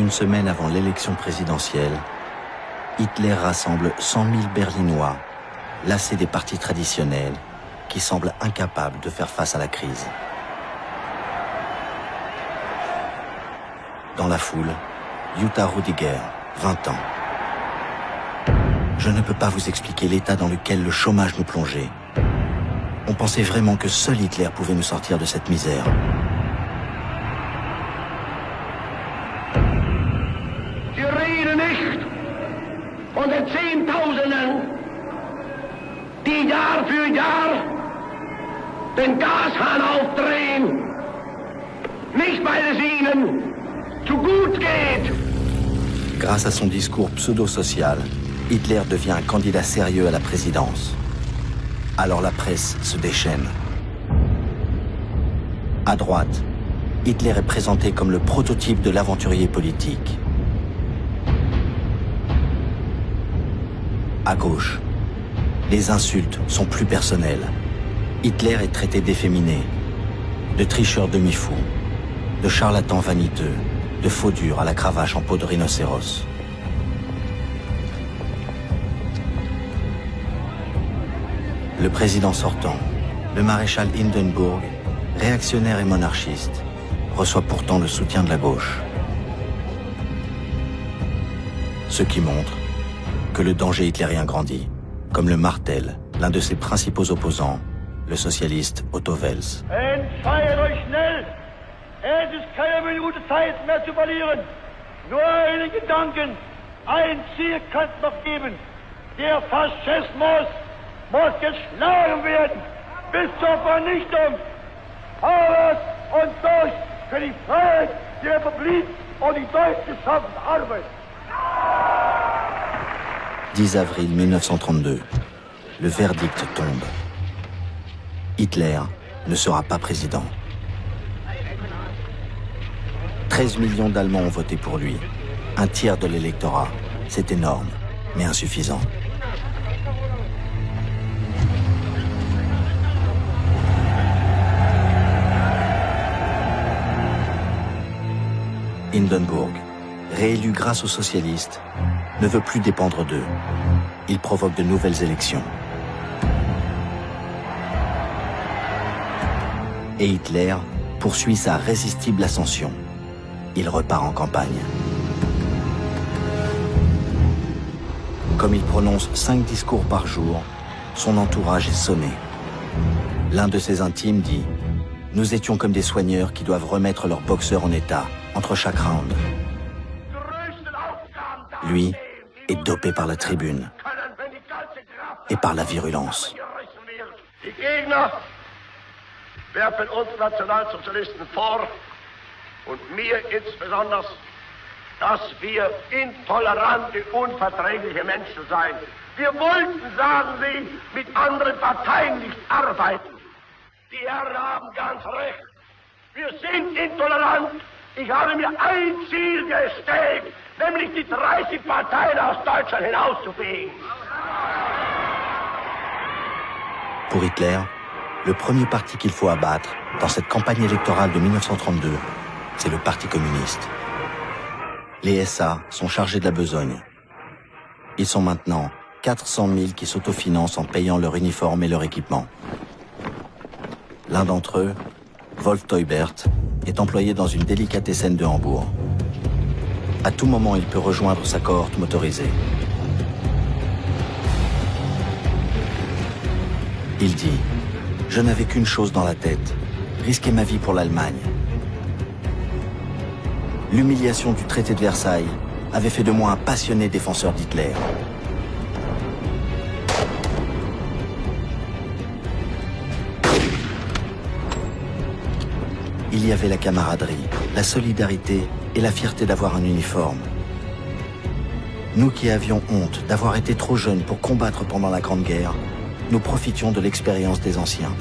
Une semaine avant l'élection présidentielle, Hitler rassemble 100 000 Berlinois, lassés des partis traditionnels, qui semblent incapables de faire face à la crise. Dans la foule, Jutta Rudiger, 20 ans. Je ne peux pas vous expliquer l'état dans lequel le chômage nous plongeait. On pensait vraiment que seul Hitler pouvait nous sortir de cette misère. Sie reden nicht von den Zehntausenden, die Jahr für Jahr den Gashahn aufdrehen, nicht weil es ihnen zu gut geht. Grâce à son discours pseudo-social, Hitler devient un candidat sérieux à la présidence. Alors la presse se déchaîne. À droite, Hitler est présenté comme le prototype de l'aventurier politique. À gauche, les insultes sont plus personnelles. Hitler est traité d'efféminé, de tricheur demi-fou, de charlatan vaniteux, de faux dur à la cravache en peau de rhinocéros. Le président sortant, le maréchal Hindenburg, réactionnaire et monarchiste, reçoit pourtant le soutien de la gauche. Ce qui montre que le danger hitlérien grandit, comme le martèle l'un de ses principaux opposants, le socialiste Otto Wels. Entscheidet euch schnell! Es ist keine Minute Zeit mehr zu verlieren. Nur einen Gedanken, ein Ziel kann es noch geben. Der Faschismus muss geschlagen werden, bis zur Vernichtung. Vorwärts und durch für die Freiheit, die Republik und die deutsch geschaffene Arbeit. 10 avril 1932, le verdict tombe. Hitler ne sera pas président. 13 millions d'Allemands ont voté pour lui. Un tiers de l'électorat. C'est énorme, mais insuffisant. Hindenburg, réélu grâce aux socialistes, ne veut plus dépendre d'eux. Il provoque de nouvelles élections. Et Hitler poursuit sa résistible ascension. Il repart en campagne. Comme il prononce 5 discours par jour, son entourage est sonné. L'un de ses intimes dit « Nous étions comme des soigneurs qui doivent remettre leurs boxeurs en état entre chaque round. » Lui est dopé par la tribune et par la virulence. Die Gegner werfen uns Nationalsozialisten vor und mir insbesondere, dass wir intolerante, unverträgliche Menschen seien. Wir wollten, sagen sie, mit anderen Parteien nicht arbeiten. Die Herren haben ganz recht. Wir sind intolerant. Ich habe mir ein Ziel gesteckt, nämlich die 30 Parteien aus Deutschland hinauszufegen. Pour Hitler, le premier parti qu'il faut abattre dans cette campagne électorale de 1932, c'est le Parti communiste. Les SA sont chargés de la besogne. Ils sont maintenant 400 000 qui s'autofinancent en payant leur uniforme et leur équipement. L'un d'entre eux, Wolf Teubert, est employé dans une délicatessen de Hambourg. À tout moment, il peut rejoindre sa cohorte motorisée. Il dit « Je n'avais qu'une chose dans la tête, risquer ma vie pour l'Allemagne. » L'humiliation du traité de Versailles avait fait de moi un passionné défenseur d'Hitler. Il y avait la camaraderie, la solidarité et la fierté d'avoir un uniforme. Nous qui avions honte d'avoir été trop jeunes pour combattre pendant la Grande Guerre, nous profitions de l'expérience des anciens.